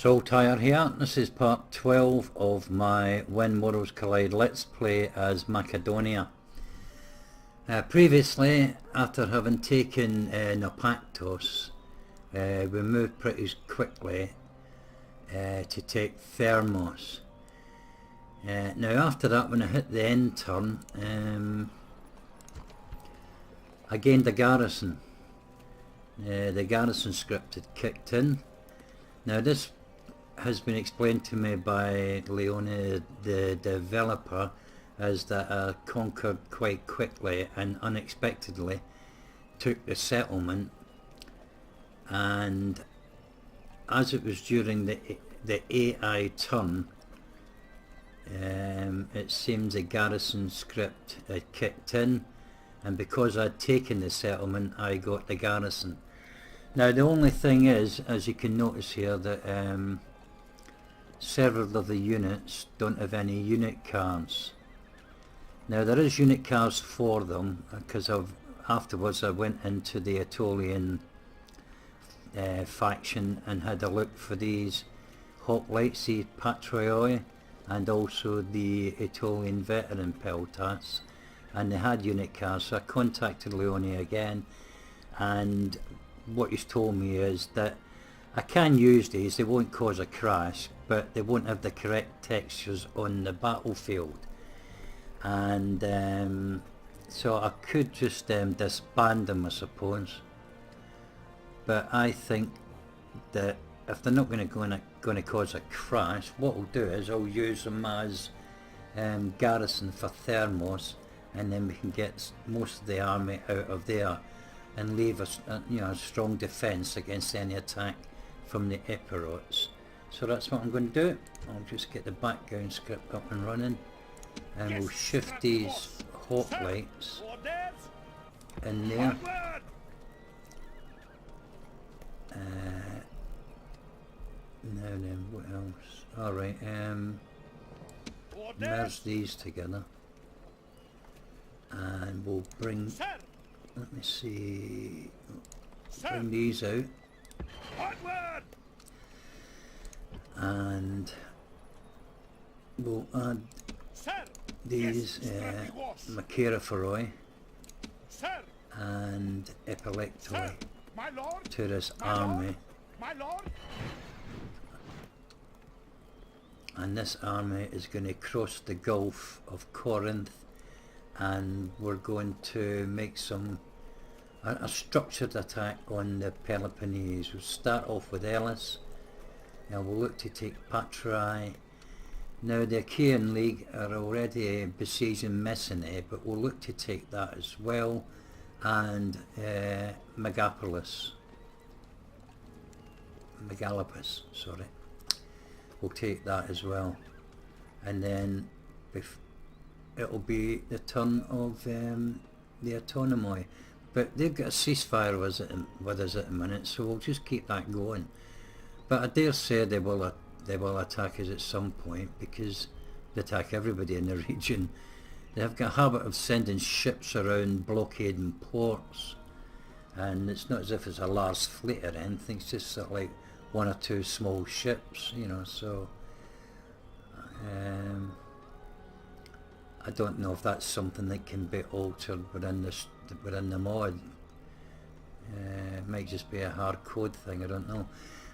Soul Tire here. This is part 12 of my When Worlds Collide Let's Play as Macedonia. Previously, after having taken Napaktos, we moved pretty quickly to take Thermos. Now after that, when I hit the end turn, I gained a garrison. The garrison script had kicked in. Now this has been explained to me by Leoni, the developer, as that I conquered quite quickly and unexpectedly took the settlement, and as it was during the AI turn, it seems the garrison script had kicked in, and because I'd taken the settlement, I got the garrison. Now the only thing is, as you can notice here, that several of the units don't have any unit cards. Now there is unit cards for them, because afterwards I went into the Aetolian faction and had a look for these hoplites, the Patrioi, and also the Aetolian veteran peltas, and they had unit cards. So I contacted Leoni again, and what he's told me is that I can use these, they won't cause a crash, but they won't have the correct textures on the battlefield. And so I could just disband them, I suppose. But I think that if they're not going to cause a crash, what I'll do is I'll use them as garrison for Thermos, and then we can get most of the army out of there and leave a strong defence against any attack from the Epirots. So that's what I'm going to do. I'll just get the background script up and running, and we'll shift these hoplites in there. Now then, what else? Alright, merge these together, and we'll bring, let me see, bring these out, and we'll add these Macedonia and Epilectoi to this army, and this army is going to cross the Gulf of Corinth, and we're going to make a structured attack on the Peloponnese. We'll start off with Elis, and we'll look to take Patrai. Now the Achaean League are already besieging Messene, but we'll look to take that as well, and Megalopus, sorry, we'll take that as well, and then it'll be the turn of the Autonomoi, but they've got a ceasefire with us at the minute, so we'll just keep that going. But I dare say they will attack us at some point, because they attack everybody in the region. They have got a habit of sending ships around blockading ports, and it's not as if it's a large fleet or anything, it's just sort of like one or two small ships, so I don't know if that's something that can be altered within the mod. It might just be a hard code thing, I don't know.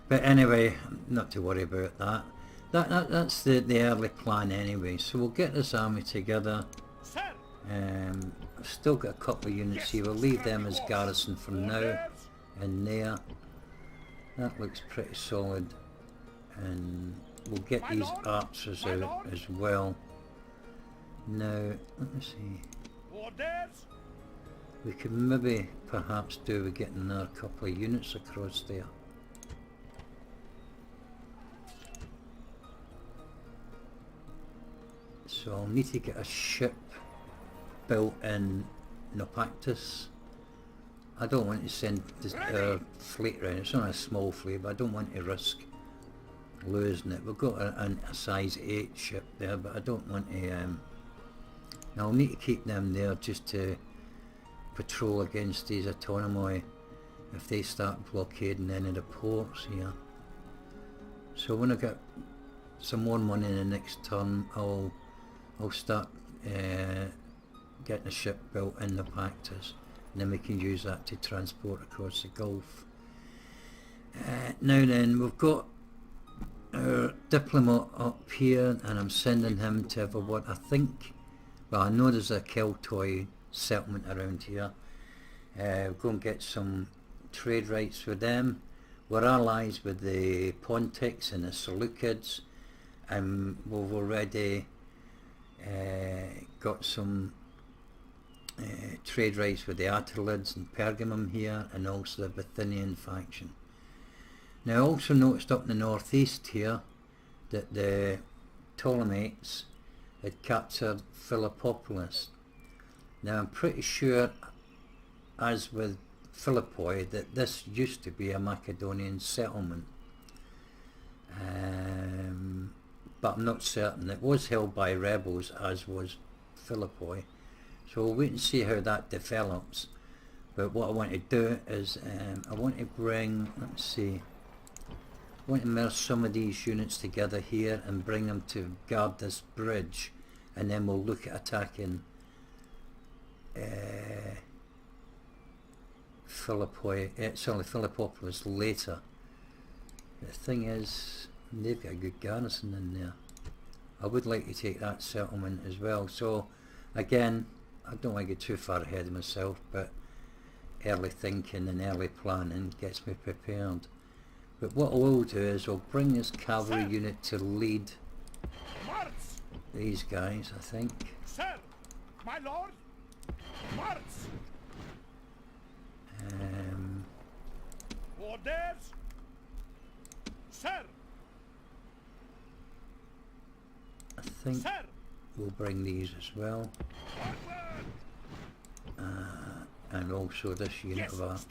But anyway, not to worry about that. That's the early plan anyway. So we'll get this army together. I've still got a couple of units here. We'll leave them as garrison for now. And there. That looks pretty solid. And we'll get these archers out as well. Now, let me see. We could maybe perhaps do with getting another couple of units across there. So I'll need to get a ship built in Napaktos. I don't want to send this fleet around. It's not a small fleet, but I don't want to risk losing it. We've got a size 8 ship there, but I don't want to... I'll need to keep them there just to patrol against these Autonomoi if they start blockading any of the ports here. So when I get some more money in the next turn, I'll start getting a ship built in the Pactus, and then we can use that to transport across the Gulf. Now then, we've got our diplomat up here, and I'm sending him to what I think, well, I know there's a Keltoi settlement around here. We'll go and get some trade rights with them. We're allies with the Pontics and the Seleucids, and we've already got some trade rights with the Attalids and Pergamum here, and also the Bithynian faction. Now I also noticed up in the northeast here that the Ptolemies had captured Philippopolis. Now I'm pretty sure, as with Philippi, that this used to be a Macedonian settlement, but I'm not certain. It was held by rebels, as was Philippi, so we'll wait and see how that develops. But what I want to do is I want to bring, let's see, I want to merge some of these units together here and bring them to guard this bridge, and then we'll look at attacking Philippopolis later. The thing is, they've got a good garrison in there. I would like to take that settlement as well. So again, I don't want to get too far ahead of myself, but early thinking and early planning gets me prepared. But what I will do is I'll bring this cavalry unit to lead these guys, I think. Sir, my lord, march. Orders, sir. I think Sir. We'll bring these as well, and also this unit of archers,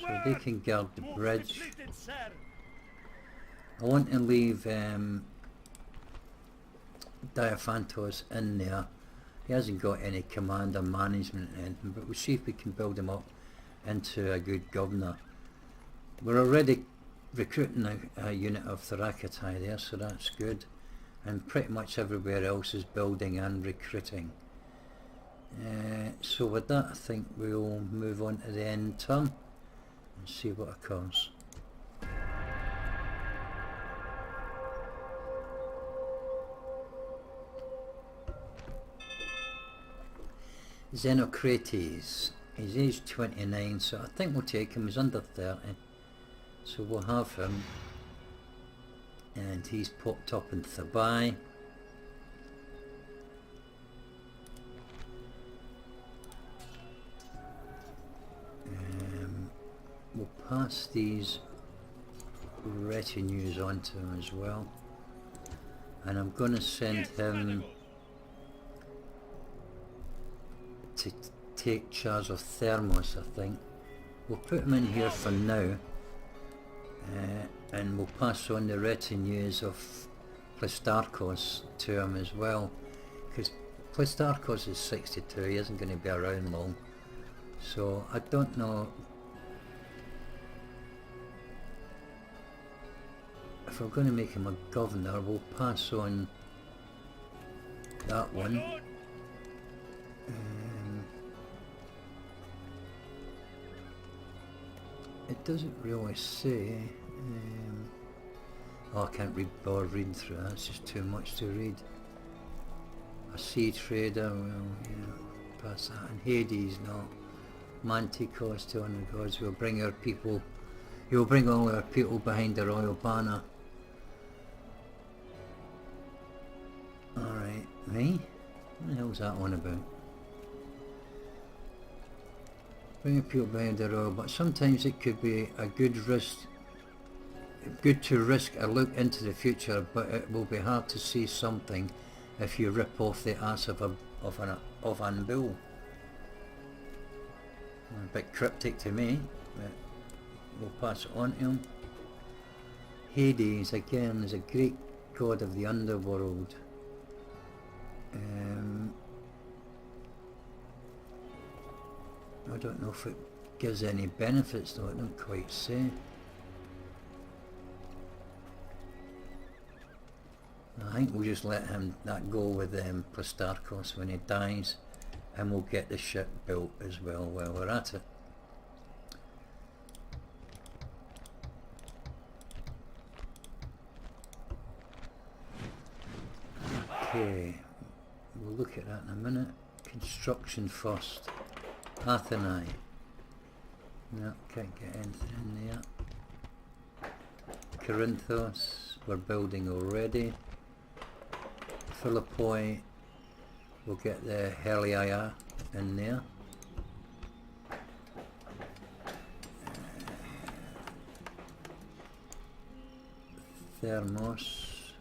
so they can guard the bridge. I want to leave Diophantos in there. He hasn't got any command or management or anything, but we'll see if we can build him up into a good governor. We're already recruiting a unit of Thracidae there, so that's good, and pretty much everywhere else is building and recruiting. So with that, I think we'll move on to the end turn and see what occurs. Xenocrates, he's age 29, so I think we'll take him. He's under 30, so we'll have him, and he's popped up in Thebai. We'll pass these retinues on to him as well, and I'm going to send him to take charge of Thermos, I think. We'll put him in here for now, and we'll pass on the retinues of Plistarchos to him as well, because Plistarchos is 62, he isn't going to be around long, so I don't know if we're going to make him a governor. We'll pass on that one. It doesn't really say. Oh, I can't bother reading through that, it's just too much to read. A sea trader, well, yeah, pass that. And Hades, no. Manticos, 200 gods, we'll bring our people, he will bring all our people behind the royal banner. Alright, me? What the hell's that one about? Bring people behind the royal, but sometimes it could be a good to risk a look into the future, but it will be hard to see something if you rip off the ass of an bull. A bit cryptic to me, but we'll pass it on to him. Hades, again, is a great god of the underworld. I don't know if it gives any benefits though, I don't quite say. I think we'll just let him that go with Plastarkos when he dies, and we'll get the ship built as well while we're at it. Okay, we'll look at that in a minute. Construction first. Atheni. No, can't get anything in there. Corinthos, we're building already. Philippi, we'll get the Heliaia in there. Thermos,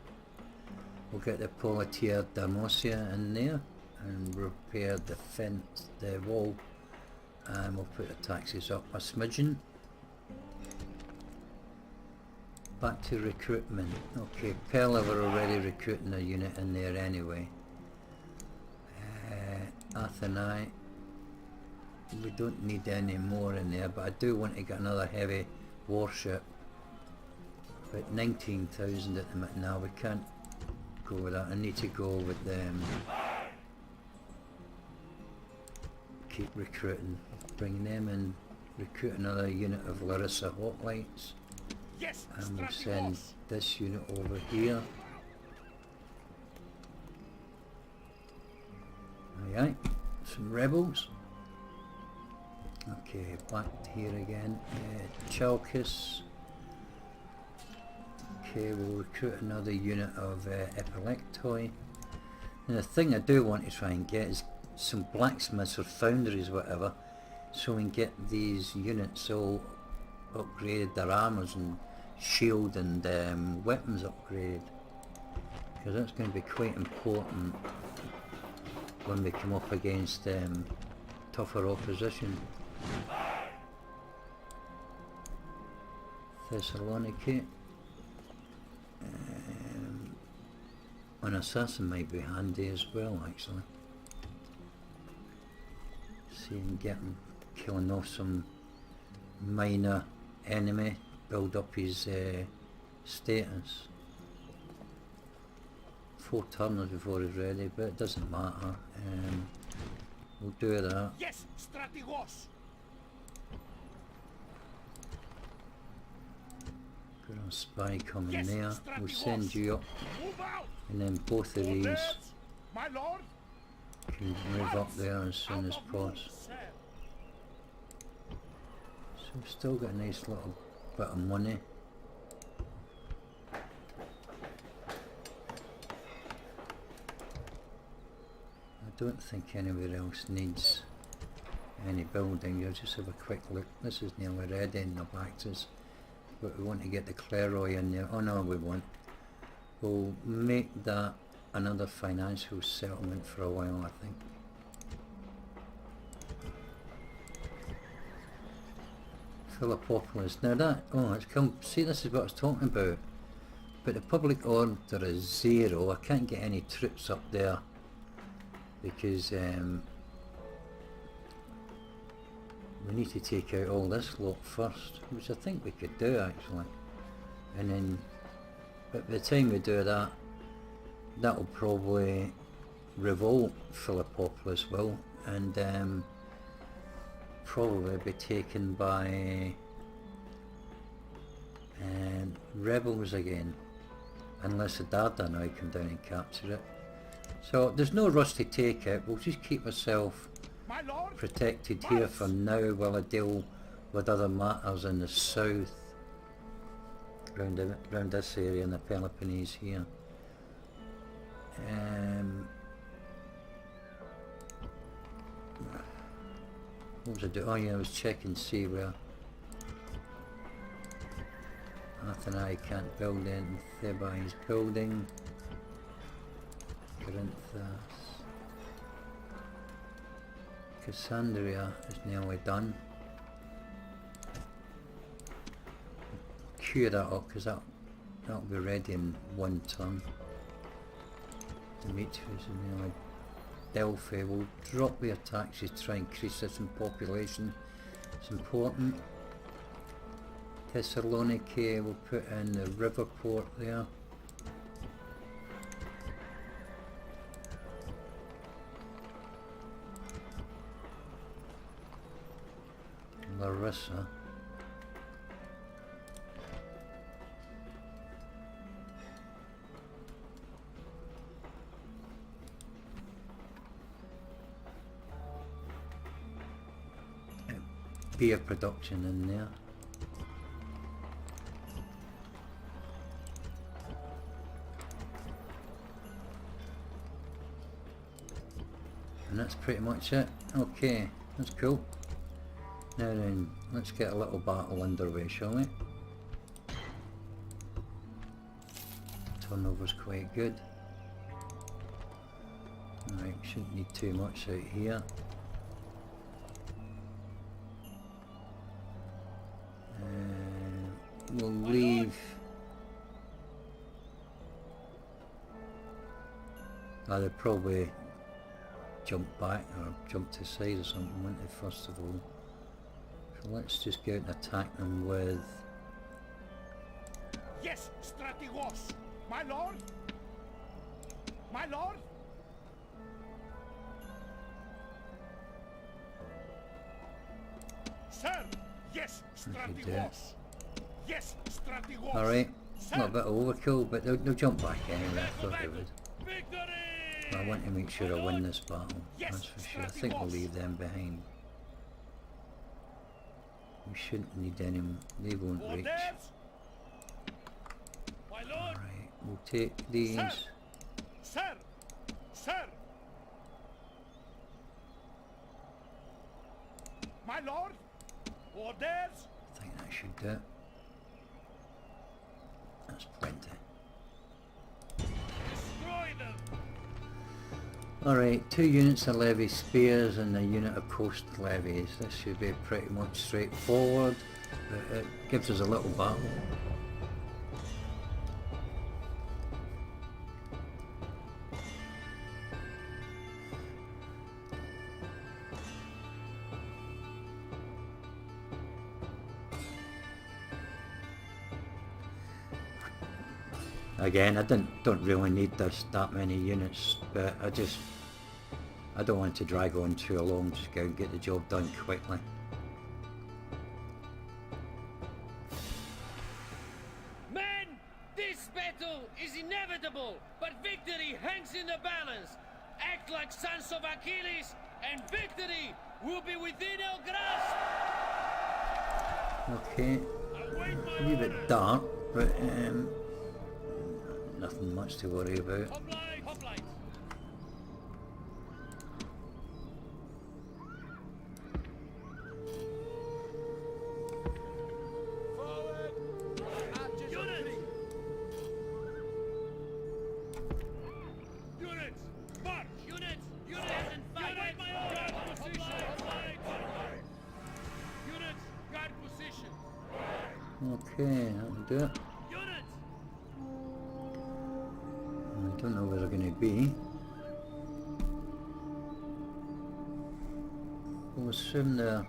we'll get the Politia Damosia in there and repair the fence, the wall, and we'll put the taxes up a smidgen. Back to recruitment. Okay, Pella were already recruiting a unit in there anyway. Atheni, we don't need any more in there, but I do want to get another heavy warship. But 19,000 at the minute. Now we can't go with that. I need to go with them. Keep recruiting. Bring them in. Recruit another unit of Larissa Hoplites. Yes, And we'll send this unit over here. Alright, some rebels. Okay, back here again. Chalkis. Okay, we'll recruit another unit of Epilectoi. And the thing I do want to try and get is some blacksmiths or foundries, whatever, so we can get these units all upgraded, their armours and shield and weapons upgraded, because that's going to be quite important when we come up against tougher opposition. Thessaloniki. An assassin might be handy as well, actually. See him getting, killing off some minor enemy, build up his status. 4 turns before he's ready, but it doesn't matter. We'll do that. Yes, strategos. Got a spy coming Yes, there. We'll strategos. send you up, Move out. and then both of these Orders, my lord. can move up there as soon as possible. Sir. So we've still got a nice little bit of money. I don't think anywhere else needs any building. You'll just have a quick look. This is nearly ready in the Bactus, but we want to get the Cleroy in there. Oh no, we won't. We'll make that another financial settlement for a while, I think. Philippopolis. Now that, oh, it's come, see, this is what I was talking about. But the public order is 0. I can't get any troops up there because we need to take out all this lot first, which I think we could do actually. And then, but by the time we do that, that'll probably revolt, Philippopolis will, and probably be taken by rebels again, unless the Dardanelles come down and capture it. So there's no rush to take it. We'll just keep ourselves My lord. protected here for now while I deal with other matters in the south, around this area in the Peloponnese here. What was I doing? Oh yeah, I was checking to see where Atheni can't build in. Thebai is building. Corinthos. Cassandria is nearly done. Queue that up because that'll be ready in 1 turn. Demetrius is nearly. Delphi will drop their taxes to try and increase this in population. It's important. Thessaloniki will put in the river port there. Larissa. Beer production in there. And that's pretty much it. Okay, that's cool. Now then, let's get a little battle underway, shall we? Turnover's quite good. Alright, shouldn't need too much out here. We'll leave. They'll probably jump back or jump to the side or something, won't they, first of all? So let's just go out and attack them with... Yes, strategos. My lord. My lord. Sir. Yes, strategos. Yes, strategos. Alright, a little bit of overkill, but they'll jump back anyway. I thought they would. I want to make sure I win this battle, that's for sure. I think we'll leave them behind. We shouldn't need any, they won't reach. Alright, we'll take these. Sir! Sir! My lord! Orders! I think that should do it. That's plenty. Destroy them! Alright, 2 units of levy spears and a unit of coast levies. This should be pretty much straightforward, but it gives us a little battle. Again, I don't really need that many units, but I don't want to drag on too long, just go and get the job done quickly. Men, this battle is inevitable, but victory hangs in the balance. Act like sons of Achilles, and victory will be within our grasp. Okay, a wee bit dark, but nothing much to worry about. Hoplite, hoplite. Forward! Units! Units! March! Units! Units and fight! Guard position! Units! Guard position! Okay, that'll do it. Units! I don't know where they're going to be. We'll assume they're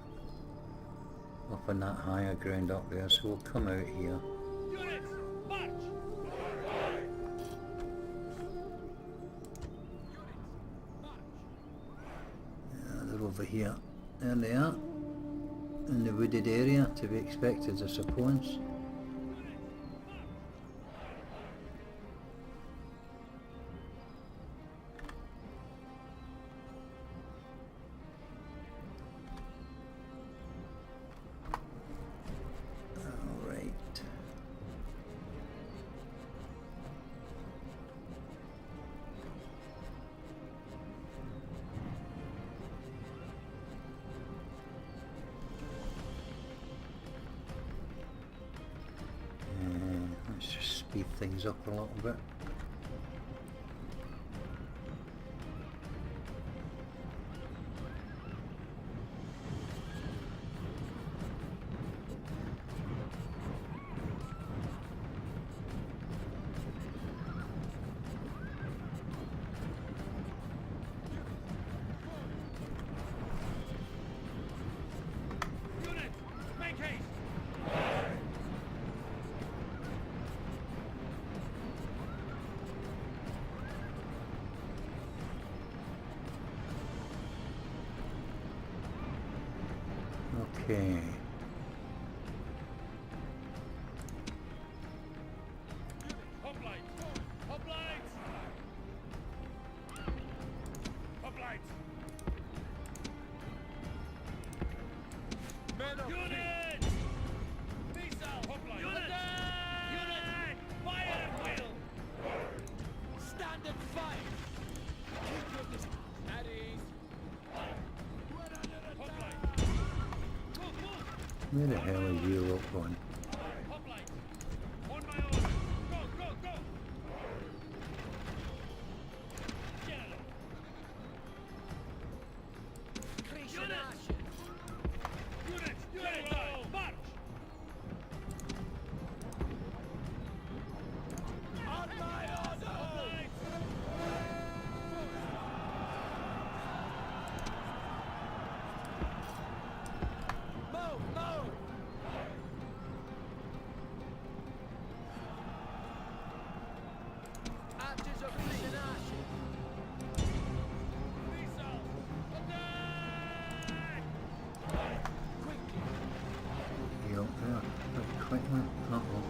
up on that higher ground up there, so we'll come out here. Units! March! They're over here. There they are. In the wooded area, to be expected, I suppose. Alright. Let's just speed things up a little bit. Units! Make haste! Okay. Where the hell are you lot going? Hoplite! On my order! Go, go, go! General! Units! Units! March! On my order! Move! Move! Archers of Legion! Missiles! Attack! Quickly! You up there? Quite quickly? Uh-oh.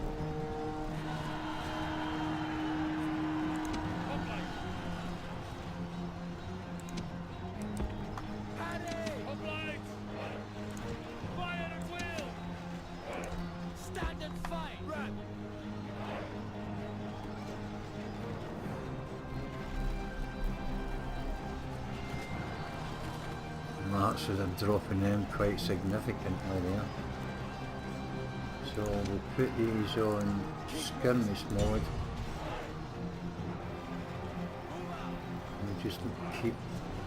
Hoplite! Hoplite! Fire at will! Stand and fight! Run! Marches are dropping them quite significantly there. So we'll put these on skirmish mode. We'll just keep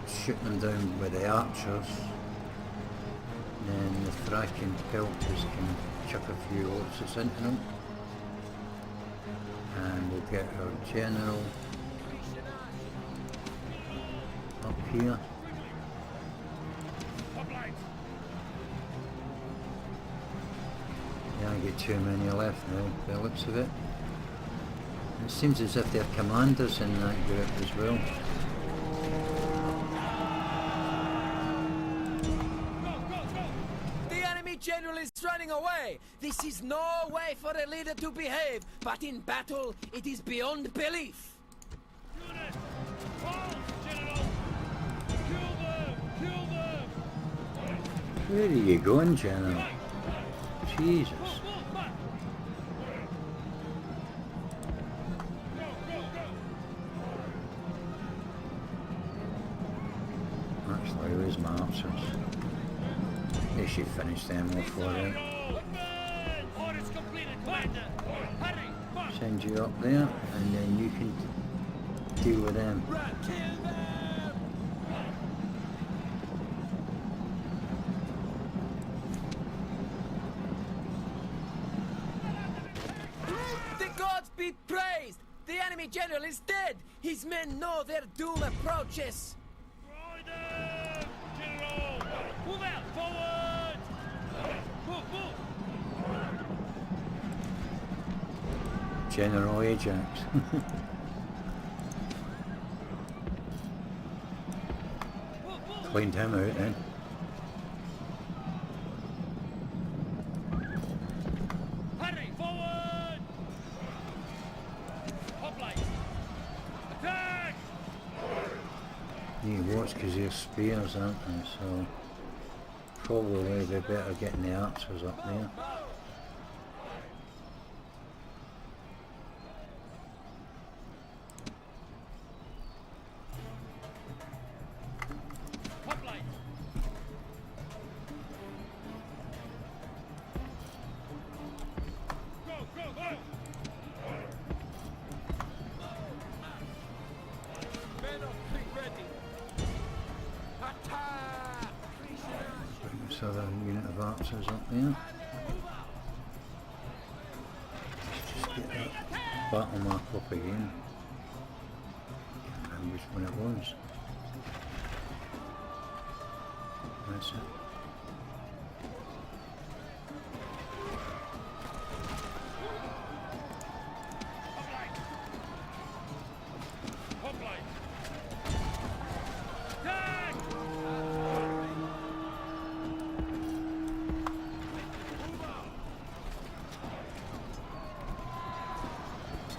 shooting them down with the archers. Then the Thracian pelters can chuck a few horses into them. And we'll get our general up here. Hoplite! Yeah, I get too many left now, by the looks of it. It seems as if there are commanders in that group as well. The enemy general is running away! This is no way for a leader to behave, but in battle, it is beyond belief! Units! Halt, General! Kill them! Kill them! Where are you going, General? Right! Jesus. Move, march! Go, go, go! Actually, where's my archers? They should finish them off for it. Advance! Orders completed, Commander! Hurry! March! Send you up there, and then you can deal with them. Run! Kill them! The gods be praised! The enemy general is dead! His men know their doom approaches! Destroy them! General! Move out! Forward! Move, move! General Ajax. Move, move! Cleaned him out then. Hurry! Forward! Hoplite! Attack! You watch because they're spears, aren't they? So probably they better getting the archers up there. Hoplite! Go, go, go! Men of fleet ready! Attack! Bring this other unit of archers up there. Let's just get that battle map up again. Can't remember which one it was. That's it. Hoplite! Hoplite! Attack!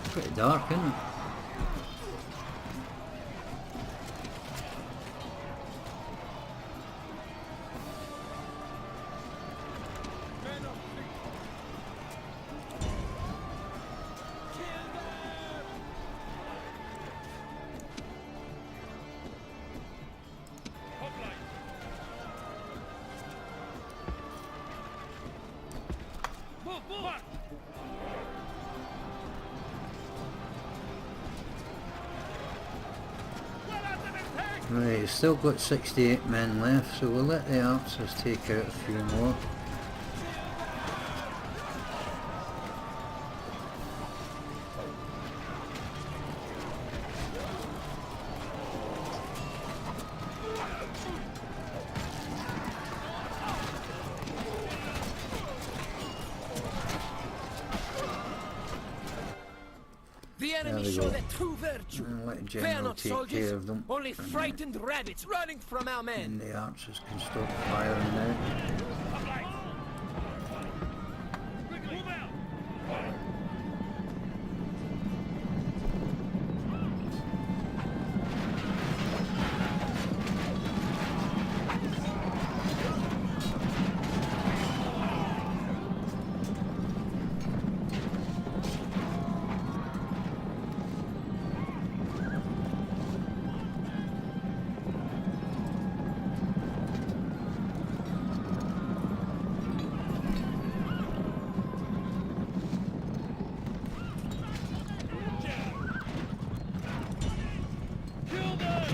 It's pretty dark, isn't it? Men of fleet! Kill them! Hoplite! move! Right, still got 68 men left, so we'll let the archers take out a few more. The enemy we show go. their true virtue. Let the They are general not take soldiers, care of them. only frightened rabbits running from our men. And the archers can stop firing now. Move out! Kill them!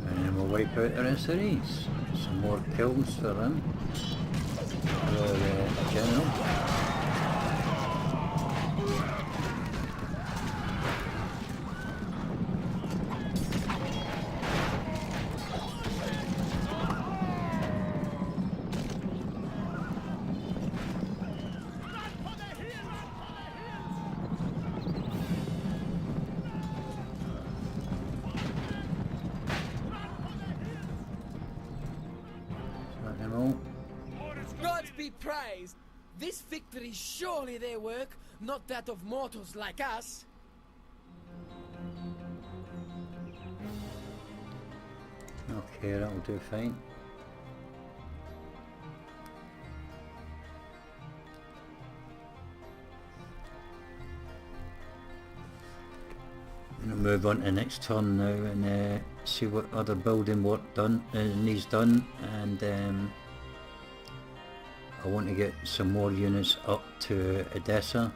And then we'll wipe out the rest of these. Some more kills for them. For the general. Got them all. Gods be praised! This victory is surely their work, not that of mortals like us. Okay, that'll do fine. We'll move on to the next turn now and see what other building work needs done, and I want to get some more units up to Edessa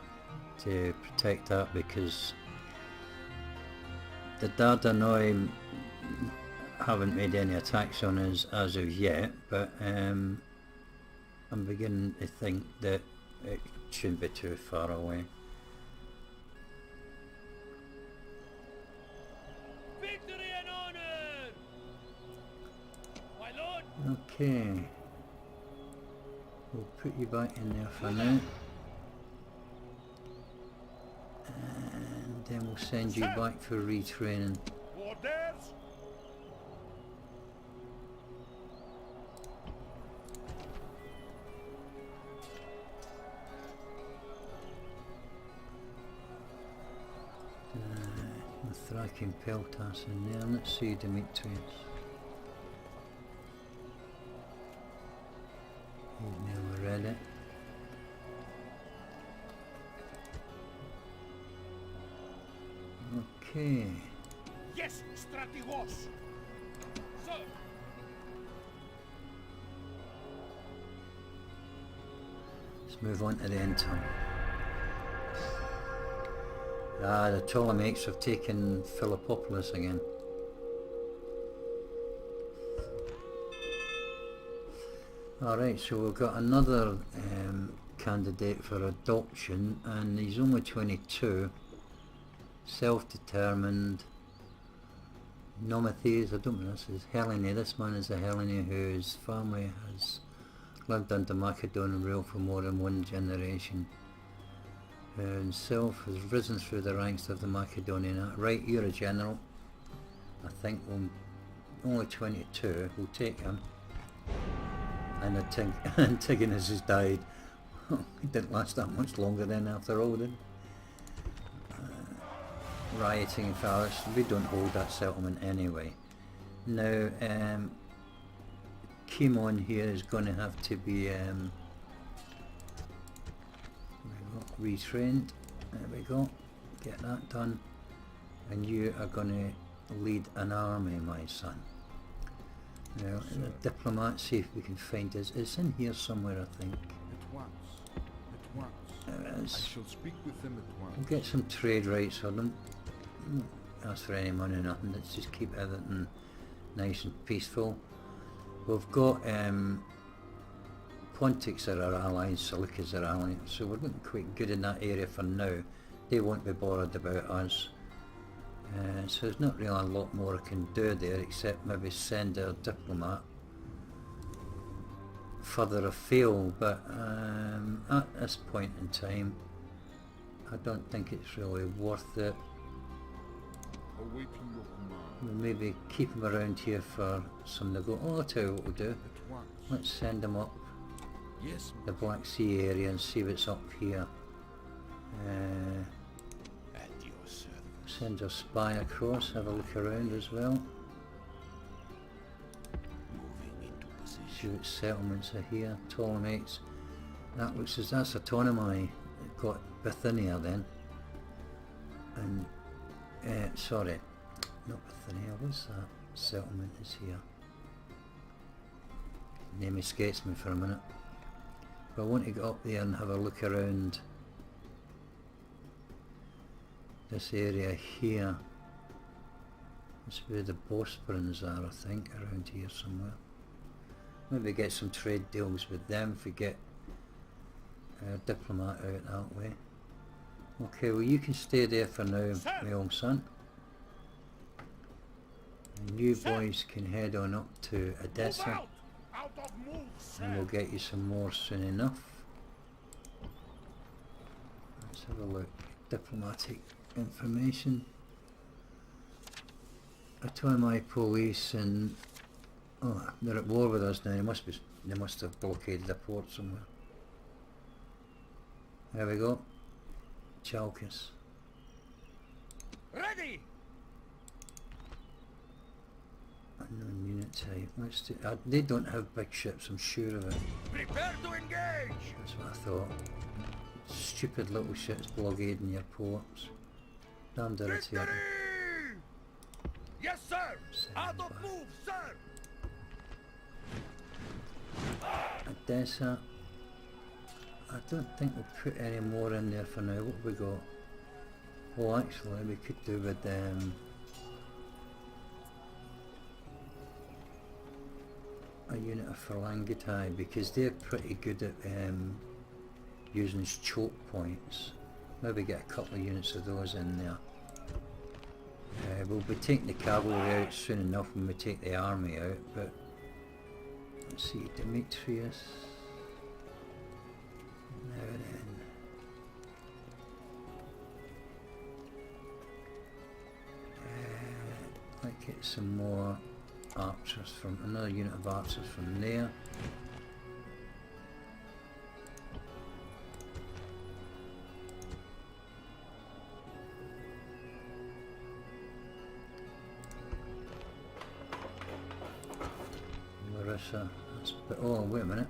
to protect that, because the Dardanelles haven't made any attacks on us as of yet, but I'm beginning to think that it shouldn't be too far away. Victory and honor! My lord! Okay, we'll put you back in there for now, and then we'll send you back for retraining. Orders! Thraking Peltas in there. Let's see Demetrius. He's never read it. Okay. Yes, strategos! So, Let's move on to the end time. Ah, the Ptolemaics have taken Philippopolis again. Alright, so we've got another candidate for adoption, and he's only 22. Self-determined. Nomathes, I don't know, this is Hellene. This man is a Hellene whose family has lived under Macedonian rule for more than one generation. Himself has risen through the ranks of the Macedonian. Right, you're a general. I think only 22. We'll take him. And Antigonus has died. It didn't last that much longer then after all, did it? Rioting in Faris. We don't hold that settlement anyway. Now, Kimon here is going to have to be retrained. There we go. Get that done. And you are going to lead an army, my son. Now, the diplomat, see if we can find it. It's in here somewhere, I think. At once. At once. There it I is. shall speak with them at once. We'll get some trade rights for them. Don't ask for any money, nothing. Let's just keep everything nice and peaceful. We've got Pontics are our allies, Seleucids are our allies, so we're looking quite good in that area for now. They won't be bothered about us. So there's not really a lot more I can do there except maybe send our diplomat further afield, but at this point in time I don't think it's really worth it. Awaiting your command. We'll maybe keep them around here for some I'll tell you what we'll do. At once. Let's send them up Yes, the Black Sea area and see what's up here. at your service. Send our spy across, have a look around as well. Moving into position. See what settlements are here. Ptolemaics. That looks as that's autonomy. They've got Bithynia then. And sorry, not Bithynia, what's that settlement is here? Name escapes me for a minute. But I want to get up there and have a look around this area here. That's where the Bosporans are, I think, around here somewhere. Maybe get some trade deals with them if we get a diplomat out that way. Okay, well you can stay there for now, my old son. And you boys can head on up to Move Edessa out! Out of move, sir! and we'll get you some more soon enough. Let's have a look. Diplomatic information. Autonomy police and oh, they're at war with us now. They must have blockaded a port somewhere. There we go. Chalkis. Ready! Unknown unit type. Let's do, they don't have big ships, I'm sure of it. Prepare to engage! That's what I thought. Stupid little ships blockading your ports. Damn irritating. Victory! Yes, sir! Out of Stand by. move, sir! Edessa. I don't think we'll put any more in there for now. What have we got? Oh, actually, we could do with a unit of Phalangitai because they're pretty good at using choke points. Maybe get a couple of units of those in there. We'll be taking the cavalry out soon enough when we take the army out, but let's see, Demetrius. Now then. Let's get some more archers from another unit of archers from there. Larissa, oh wait a minute,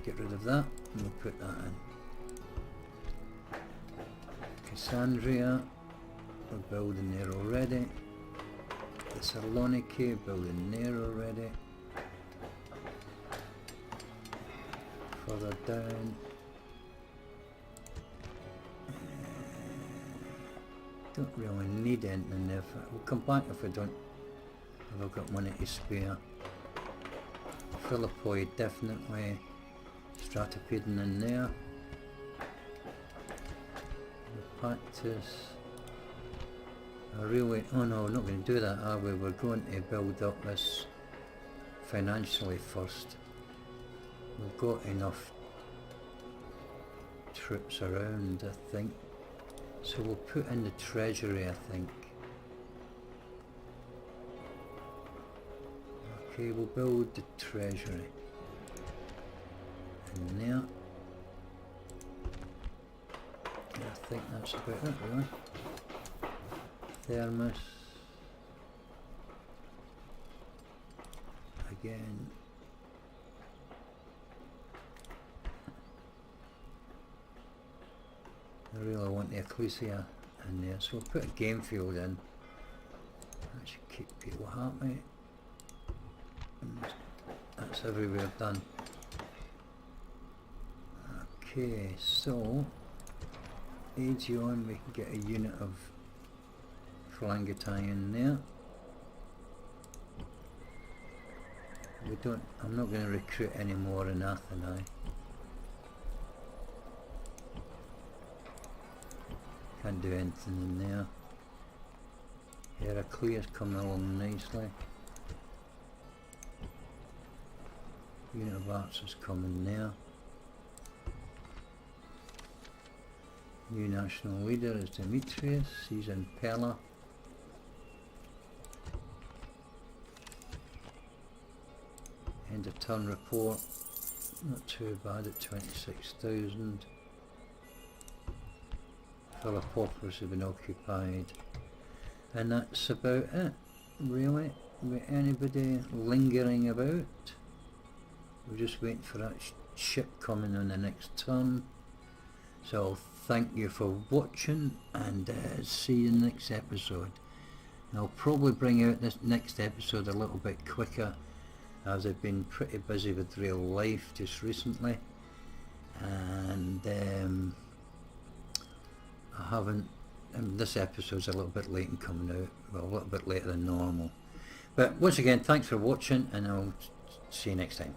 get rid of that and we'll put that in. Cassandria, we're building there already. Thessaloniki, building there already. Further down. Don't really need anything there. We'll come back if we don't. If I've got money to spare. Philippi definitely. Stratopedon in there. Pactus. I really, oh no, we're not going to do that, are we? We're going to build up this financially first. We've got enough troops around, I think. So we'll put in the treasury, I think. Okay, we'll build the treasury. In there. And I think that's about it, really. Thermos. Again. I really want the Ecclesia in there, so we'll put a game field in. That should keep people happy. That's everywhere done. Okay, so age on, we can get a unit of Phalangitai in there. We don't. I'm not going to recruit any more in Athens. Can't do anything in there. Heraclius coming along nicely. Unit of archers coming there. New national leader is Demetrius. He's in Pella. End of turn report. Not too bad at 26,000. Philippopolis has been occupied. And that's about it, really. With anybody lingering about. We're just waiting for that ship coming on the next turn. So thank you for watching, and see you in the next episode. And I'll probably bring out this next episode a little bit quicker, as I've been pretty busy with real life just recently, and I haven't. This episode's a little bit late in coming out, well, a little bit later than normal. But once again, thanks for watching, and I'll see you next time.